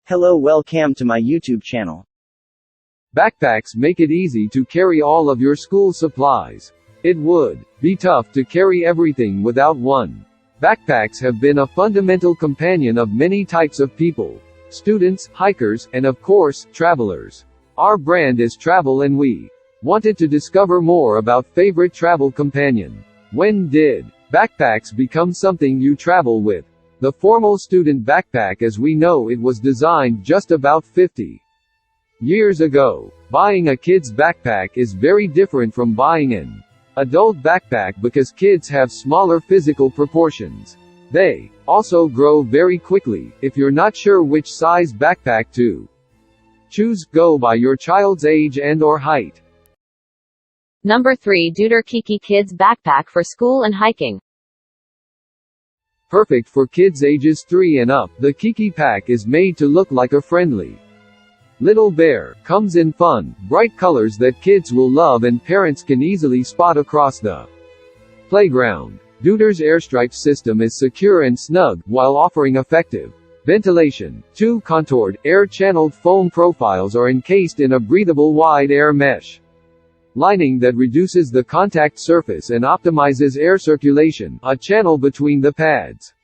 Hello, welcome to my YouTube channel. Backpacks make it easy to carry all of your school supplies. It would be tough to carry everything without one. Backpacks have been a fundamental companion of many types of people: students, hikers, and of course, travelers. Our brand is Travel, and we wanted to discover more about favorite travel companion. When did backpacks become something you travel with? The formal student backpack as we know it was designed just about 50 years ago. Buying a kid's backpack is very different from buying an adult backpack because kids have smaller physical proportions. They also grow very quickly. If you're not sure which size backpack to choose, go by your child's age and/or height. Number 3. Deuter Kiki Kids Backpack for School and Hiking. Perfect for kids ages 3 and up, the Kiki pack is made to look like a friendly little bear. Comes in fun, bright colors that kids will love and parents can easily spot across the playground. Deuter's airstripe system is secure and snug, while offering effective ventilation. 2 contoured, air-channeled foam profiles are encased in a breathable wide air mesh lining that reduces the contact surface and optimizes air circulation. A channel between the pads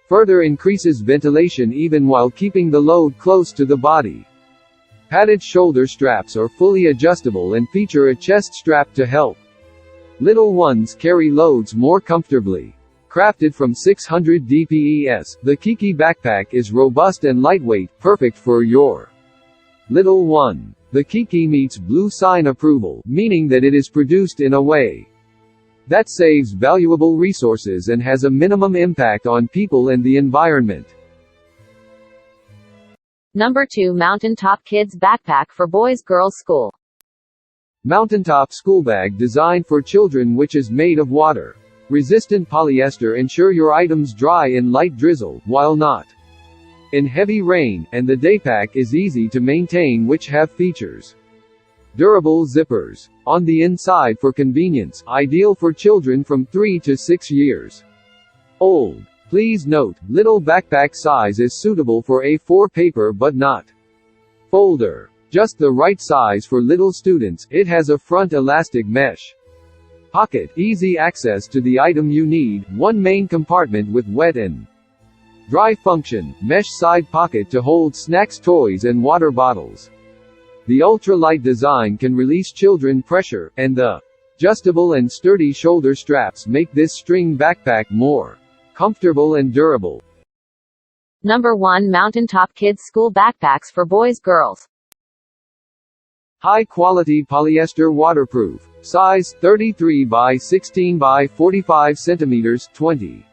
further increases ventilation even while keeping the load close to the body. Padded shoulder straps are fully adjustable and feature a chest strap to help little ones carry loads more comfortably. Crafted from 600 dpes, the Kiki backpack is robust and lightweight, perfect for your little one. The Kiki meets Blue Sign approval, meaning that it is produced in a way that saves valuable resources and has a minimum impact on people and the environment. Number 2. Mountaintop Kids Backpack for Boys/Girls School. Mountaintop school bag designed for children, which is made of water-resistant polyester. Ensure your items dry in light drizzle, while not in heavy rain, and the daypack is easy to maintain, which have features durable zippers on the inside for convenience, ideal for children from 3 to 6 years old. Please note, little backpack size is suitable for A4 paper but not folder. Just the right size for little students. It has a front elastic mesh pocket, easy access to the item you need, one main compartment with wet and dry function, mesh side pocket to hold snacks, toys and water bottles. The ultra-light design can release children pressure, and the adjustable and sturdy shoulder straps make this string backpack more comfortable and durable. Number 1. Mountaintop Kids School Backpacks for Boys/Girls. High-quality polyester, waterproof. Size 33 by 16 by 45 centimeters, 20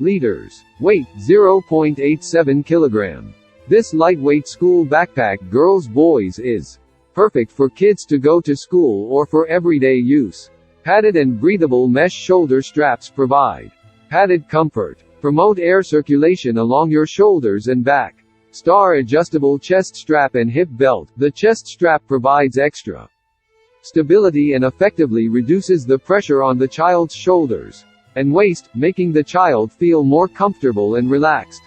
liters. Weight 0.87 kilogram. This lightweight school backpack, girls boys, is perfect for kids to go to school or for everyday use. Padded and breathable mesh shoulder straps provide padded comfort. Promote air circulation along your shoulders and back. Star adjustable chest strap and hip belt. The chest strap provides extra stability and effectively reduces the pressure on the child's shoulders and waist, making the child feel more comfortable and relaxed.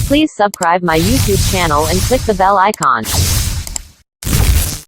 Please subscribe my YouTube channel and click the bell icon.